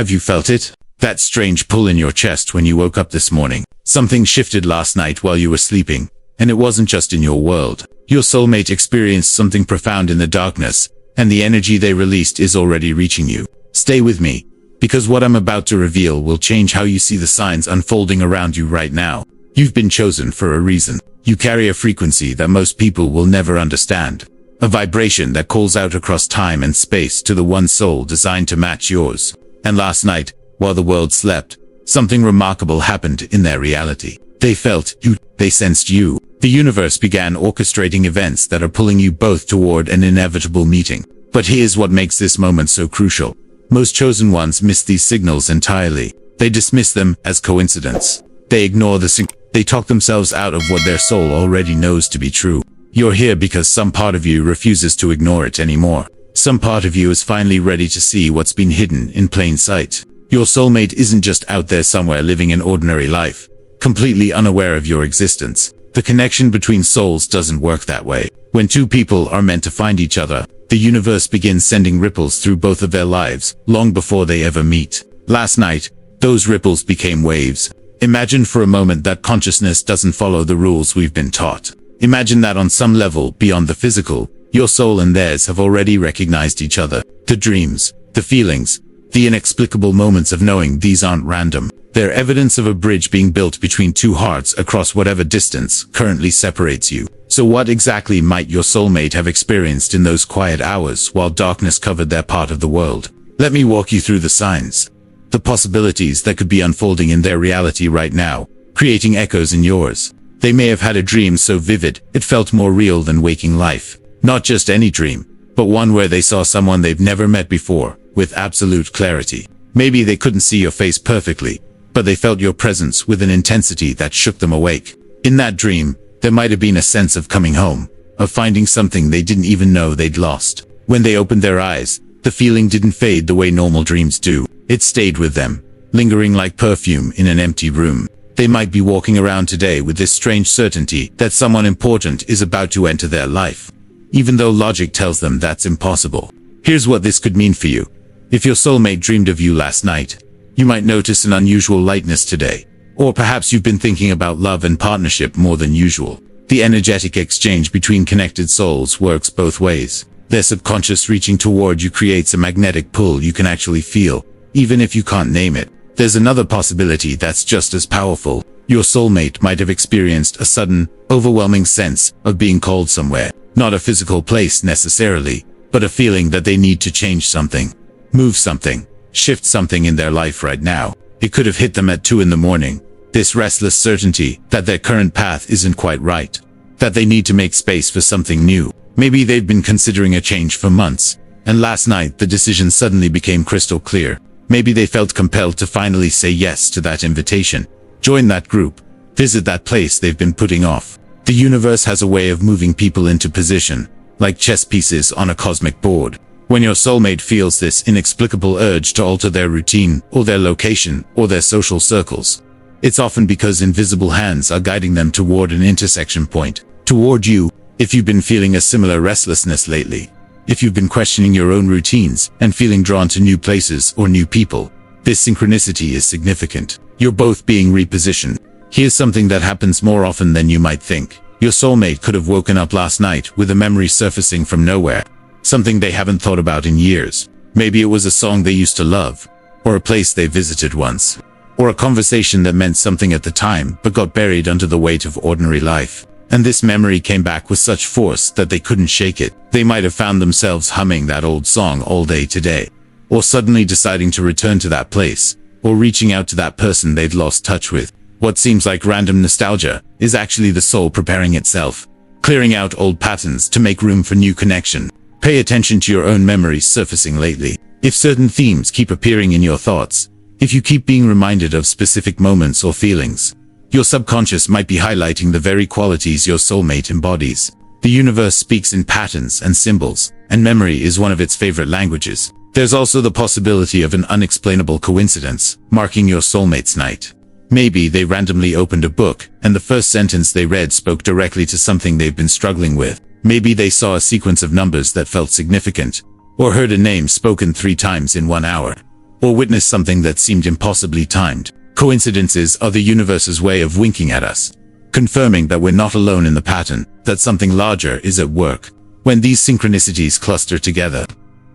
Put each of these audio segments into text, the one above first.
Have you felt it? That strange pull in your chest when you woke up this morning. Something shifted last night while you were sleeping, and it wasn't just in your world. Your soulmate experienced something profound in the darkness, and the energy they released is already reaching you. Stay with me, because what I'm about to reveal will change how you see the signs unfolding around you right now. You've been chosen for a reason. You carry a frequency that most people will never understand. A vibration that calls out across time and space to the one soul designed to match yours. And last night, while the world slept, something remarkable happened in their reality. They felt you, they sensed you. The universe began orchestrating events that are pulling you both toward an inevitable meeting. But here's what makes this moment so crucial. Most chosen ones miss these signals entirely. They dismiss them as coincidence. They ignore they talk themselves out of what their soul already knows to be true. You're here because some part of you refuses to ignore it anymore. Some part of you is finally ready to see what's been hidden in plain sight. Your soulmate isn't just out there somewhere living an ordinary life, completely unaware of your existence. The connection between souls doesn't work that way. When two people are meant to find each other, the universe begins sending ripples through both of their lives, long before they ever meet. Last night, those ripples became waves. Imagine for a moment that consciousness doesn't follow the rules we've been taught. Imagine that on some level beyond the physical, your soul and theirs have already recognized each other. The dreams, the feelings, the inexplicable moments of knowing these aren't random. They're evidence of a bridge being built between two hearts across whatever distance currently separates you. So what exactly might your soulmate have experienced in those quiet hours while darkness covered their part of the world? Let me walk you through the signs. The possibilities that could be unfolding in their reality right now, creating echoes in yours. They may have had a dream so vivid, it felt more real than waking life. Not just any dream, but one where they saw someone they've never met before, with absolute clarity. Maybe they couldn't see your face perfectly, but they felt your presence with an intensity that shook them awake. In that dream, there might have been a sense of coming home, of finding something they didn't even know they'd lost. When they opened their eyes, the feeling didn't fade the way normal dreams do. It stayed with them, lingering like perfume in an empty room. They might be walking around today with this strange certainty that someone important is about to enter their life, even though logic tells them that's impossible. Here's what this could mean for you. If your soulmate dreamed of you last night, you might notice an unusual lightness today. Or perhaps you've been thinking about love and partnership more than usual. The energetic exchange between connected souls works both ways. Their subconscious reaching toward you creates a magnetic pull you can actually feel, even if you can't name it. There's another possibility that's just as powerful. Your soulmate might have experienced a sudden, overwhelming sense of being called somewhere. Not a physical place necessarily, but a feeling that they need to change something, move something, shift something in their life right now. It could have hit them at 2 in the morning. This restless certainty that their current path isn't quite right, that they need to make space for something new. Maybe they've been considering a change for months, and last night the decision suddenly became crystal clear. Maybe they felt compelled to finally say yes to that invitation. Join that group. Visit that place they've been putting off. The universe has a way of moving people into position, like chess pieces on a cosmic board. When your soulmate feels this inexplicable urge to alter their routine, or their location, or their social circles, it's often because invisible hands are guiding them toward an intersection point, toward you. If you've been feeling a similar restlessness lately, if you've been questioning your own routines and feeling drawn to new places or new people, this synchronicity is significant. You're both being repositioned. Here's something that happens more often than you might think. Your soulmate could have woken up last night with a memory surfacing from nowhere, something they haven't thought about in years. Maybe it was a song they used to love, or a place they visited once, or a conversation that meant something at the time but got buried under the weight of ordinary life. And this memory came back with such force that they couldn't shake it. They might have found themselves humming that old song all day today, or suddenly deciding to return to that place, or reaching out to that person they'd lost touch with. What seems like random nostalgia is actually the soul preparing itself, clearing out old patterns to make room for new connection. Pay attention to your own memories surfacing lately. If certain themes keep appearing in your thoughts, if you keep being reminded of specific moments or feelings, your subconscious might be highlighting the very qualities your soulmate embodies. The universe speaks in patterns and symbols, and memory is one of its favorite languages. There's also the possibility of an unexplainable coincidence, marking your soulmate's night. Maybe they randomly opened a book, and the first sentence they read spoke directly to something they've been struggling with. Maybe they saw a sequence of numbers that felt significant, or heard a name spoken 3 times in 1 hour. or witnessed something that seemed impossibly timed. Coincidences are the universe's way of winking at us, confirming that we're not alone in the pattern, that something larger is at work. When these synchronicities cluster together,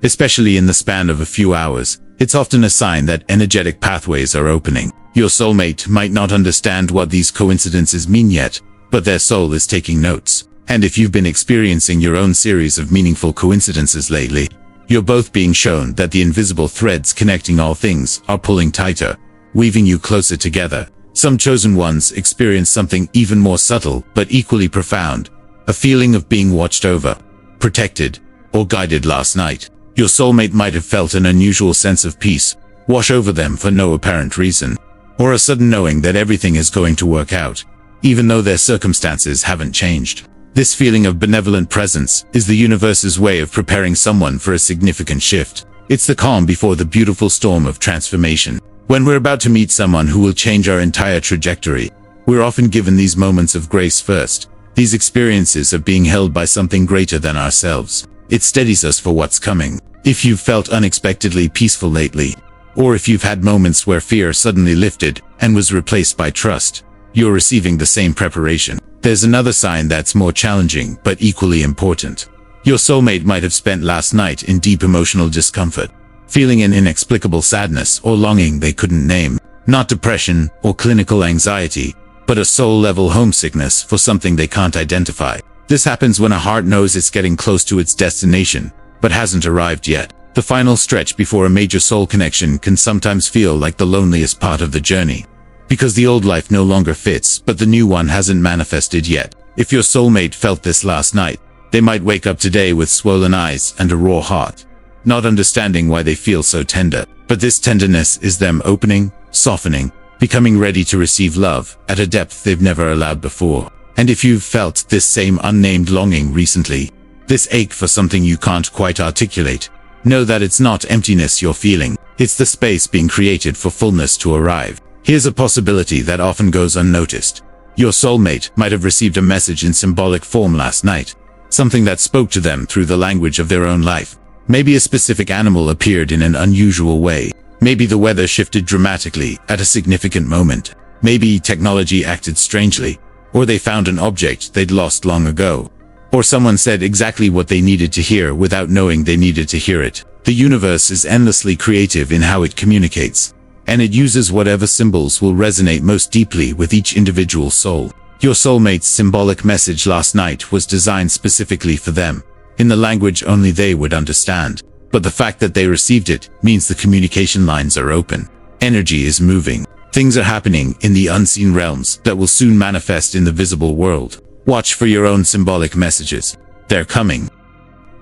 especially in the span of a few hours, it's often a sign that energetic pathways are opening. Your soulmate might not understand what these coincidences mean yet, but their soul is taking notes. And if you've been experiencing your own series of meaningful coincidences lately, you're both being shown that the invisible threads connecting all things are pulling tighter, weaving you closer together. Some chosen ones experience something even more subtle but equally profound, a feeling of being watched over, protected, or guided last night. Your soulmate might have felt an unusual sense of peace wash over them for no apparent reason, or a sudden knowing that everything is going to work out, even though their circumstances haven't changed. This feeling of benevolent presence is the universe's way of preparing someone for a significant shift. It's the calm before the beautiful storm of transformation. When we're about to meet someone who will change our entire trajectory, we're often given these moments of grace first, these experiences of being held by something greater than ourselves. It steadies us for what's coming. If you've felt unexpectedly peaceful lately, or if you've had moments where fear suddenly lifted and was replaced by trust, you're receiving the same preparation. There's another sign that's more challenging but equally important. Your soulmate might have spent last night in deep emotional discomfort, feeling an inexplicable sadness or longing they couldn't name. Not depression or clinical anxiety, but a soul-level homesickness for something they can't identify. This happens when a heart knows it's getting close to its destination, but hasn't arrived yet. The final stretch before a major soul connection can sometimes feel like the loneliest part of the journey, because the old life no longer fits, but the new one hasn't manifested yet. If your soulmate felt this last night, they might wake up today with swollen eyes and a raw heart, not understanding why they feel so tender. But this tenderness is them opening, softening, becoming ready to receive love at a depth they've never allowed before. And if you've felt this same unnamed longing recently, this ache for something you can't quite articulate, know that it's not emptiness you're feeling, it's the space being created for fullness to arrive. Here's a possibility that often goes unnoticed. Your soulmate might have received a message in symbolic form last night, something that spoke to them through the language of their own life. Maybe a specific animal appeared in an unusual way. Maybe the weather shifted dramatically at a significant moment. Maybe technology acted strangely, or they found an object they'd lost long ago. Or someone said exactly what they needed to hear without knowing they needed to hear it. The universe is endlessly creative in how it communicates, and it uses whatever symbols will resonate most deeply with each individual soul. Your soulmate's symbolic message last night was designed specifically for them, in the language only they would understand. But the fact that they received it means the communication lines are open. Energy is moving. Things are happening in the unseen realms that will soon manifest in the visible world. Watch for your own symbolic messages. They're coming.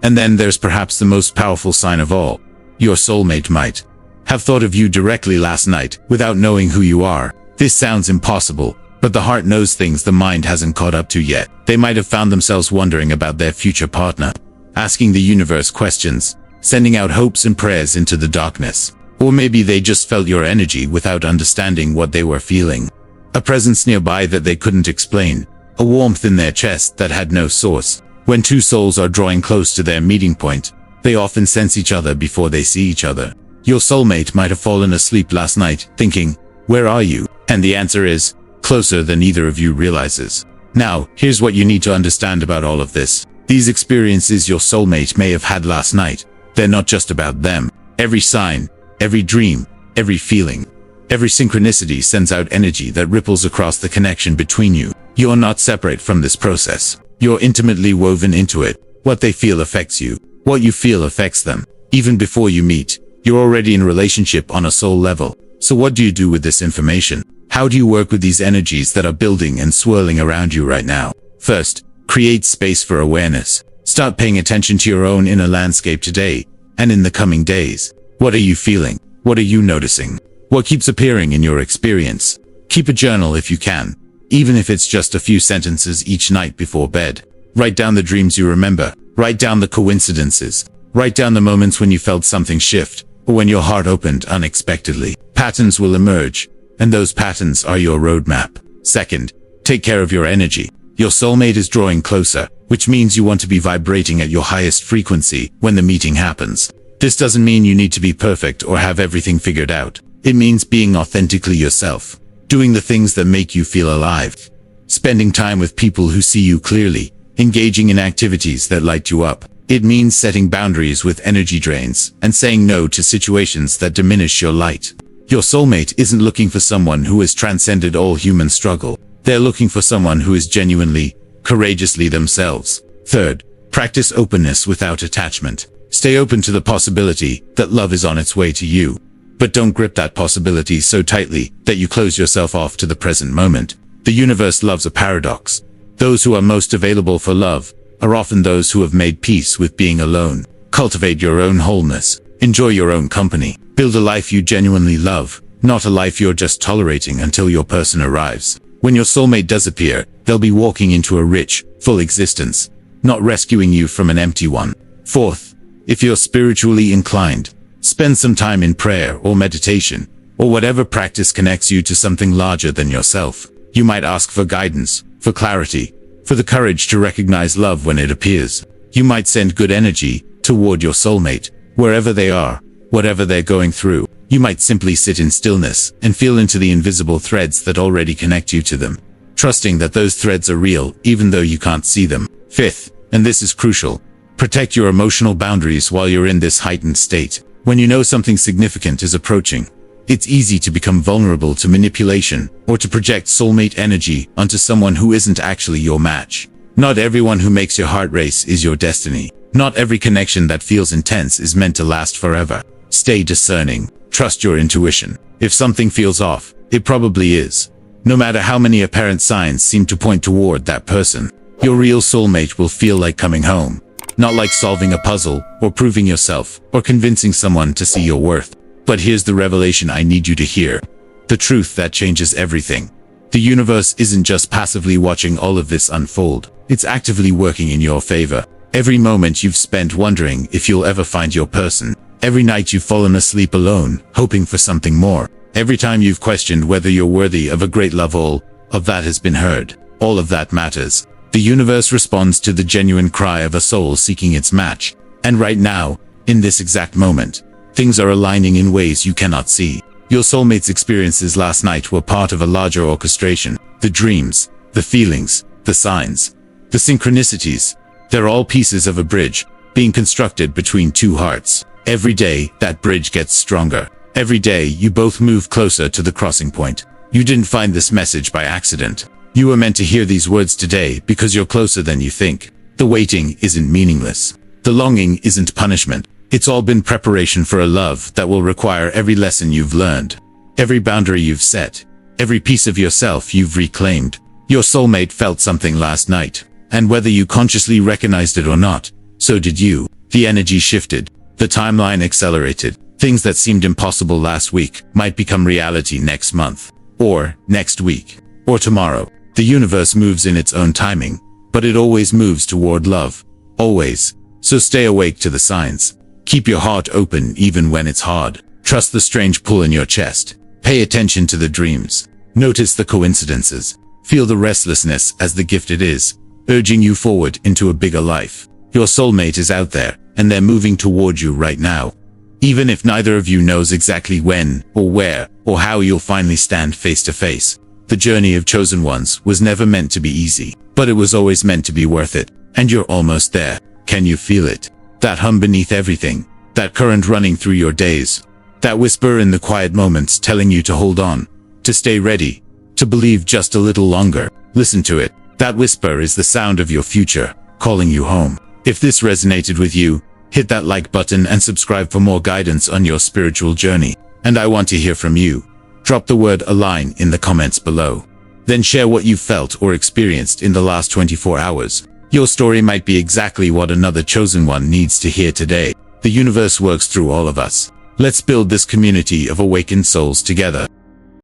And then there's perhaps the most powerful sign of all. Your soulmate might have thought of you directly last night without knowing who you are. This sounds impossible, but the heart knows things the mind hasn't caught up to yet. They might have found themselves wondering about their future partner, asking the universe questions, sending out hopes and prayers into the darkness. Or maybe they just felt your energy without understanding what they were feeling. A presence nearby that they couldn't explain. A warmth in their chest that had no source. When two souls are drawing close to their meeting point, they often sense each other before they see each other. Your soulmate might have fallen asleep last night, thinking, "Where are you?" And the answer is, closer than either of you realizes. Now, here's what you need to understand about all of this. These experiences your soulmate may have had last night, they're not just about them. Every sign, every dream, every feeling, every synchronicity sends out energy that ripples across the connection between you. You're not separate from this process. You're intimately woven into it. What they feel affects you. What you feel affects them. Even before you meet, you're already in relationship on a soul level. So what do you do with this information? How do you work with these energies that are building and swirling around you right now? First, create space for awareness. Start paying attention to your own inner landscape today and in the coming days. What are you feeling? What are you noticing? What keeps appearing in your experience? Keep a journal if you can, even if it's just a few sentences each night before bed. Write down the dreams you remember. Write down the coincidences. Write down the moments when you felt something shift, or when your heart opened unexpectedly. Patterns will emerge, and those patterns are your roadmap. Second, take care of your energy. Your soulmate is drawing closer, which means you want to be vibrating at your highest frequency when the meeting happens. This doesn't mean you need to be perfect or have everything figured out. It means being authentically yourself, doing the things that make you feel alive, spending time with people who see you clearly, engaging in activities that light you up. It means setting boundaries with energy drains and saying no to situations that diminish your light. Your soulmate isn't looking for someone who has transcended all human struggle. They're looking for someone who is genuinely, courageously themselves. Third, practice openness without attachment. Stay open to the possibility that love is on its way to you. But don't grip that possibility so tightly that you close yourself off to the present moment. The universe loves a paradox. Those who are most available for love are often those who have made peace with being alone. Cultivate your own wholeness. Enjoy your own company. Build a life you genuinely love, not a life you're just tolerating until your person arrives. When your soulmate does appear, they'll be walking into a rich, full existence, not rescuing you from an empty one. Fourth, if you're spiritually inclined, spend some time in prayer or meditation, or whatever practice connects you to something larger than yourself. You might ask for guidance, for clarity, for the courage to recognize love when it appears. You might send good energy toward your soulmate, wherever they are, whatever they're going through. You might simply sit in stillness and feel into the invisible threads that already connect you to them, trusting that those threads are real even though you can't see them. Fifth, and this is crucial, protect your emotional boundaries while you're in this heightened state. When you know something significant is approaching, it's easy to become vulnerable to manipulation or to project soulmate energy onto someone who isn't actually your match. Not everyone who makes your heart race is your destiny. Not every connection that feels intense is meant to last forever. Stay discerning. Trust your intuition. If something feels off, it probably is. No matter how many apparent signs seem to point toward that person, your real soulmate will feel like coming home. Not like solving a puzzle, or proving yourself, or convincing someone to see your worth. But here's the revelation I need you to hear. The truth that changes everything. The universe isn't just passively watching all of this unfold. It's actively working in your favor. Every moment you've spent wondering if you'll ever find your person. Every night you've fallen asleep alone, hoping for something more. Every time you've questioned whether you're worthy of a great love, all of that has been heard. All of that matters. The universe responds to the genuine cry of a soul seeking its match. And right now, in this exact moment, things are aligning in ways you cannot see. Your soulmate's experiences last night were part of a larger orchestration. The dreams, the feelings, the signs, the synchronicities. They're all pieces of a bridge, being constructed between two hearts. Every day, that bridge gets stronger. Every day, you both move closer to the crossing point. You didn't find this message by accident. You were meant to hear these words today because you're closer than you think. The waiting isn't meaningless. The longing isn't punishment. It's all been preparation for a love that will require every lesson you've learned, every boundary you've set, every piece of yourself you've reclaimed. Your soulmate felt something last night, and whether you consciously recognized it or not, so did you. The energy shifted. The timeline accelerated. Things that seemed impossible last week might become reality next month, or next week, or tomorrow. The universe moves in its own timing, but it always moves toward love. Always. So stay awake to the signs. Keep your heart open even when it's hard. Trust the strange pull in your chest. Pay attention to the dreams. Notice the coincidences. Feel the restlessness as the gift it is, urging you forward into a bigger life. Your soulmate is out there, and they're moving toward you right now. Even if neither of you knows exactly when, or where, or how you'll finally stand face to face. The journey of chosen ones was never meant to be easy, but it was always meant to be worth it. And you're almost there. Can you feel it? That hum beneath everything. That current running through your days. That whisper in the quiet moments telling you to hold on. To stay ready. To believe just a little longer. Listen to it. That whisper is the sound of your future, calling you home. If this resonated with you, hit that like button and subscribe for more guidance on your spiritual journey. And I want to hear from you. Drop the word "align" in the comments below. Then share what you felt or experienced in the last 24 hours. Your story might be exactly what another chosen one needs to hear today. The universe works through all of us. Let's build this community of awakened souls together.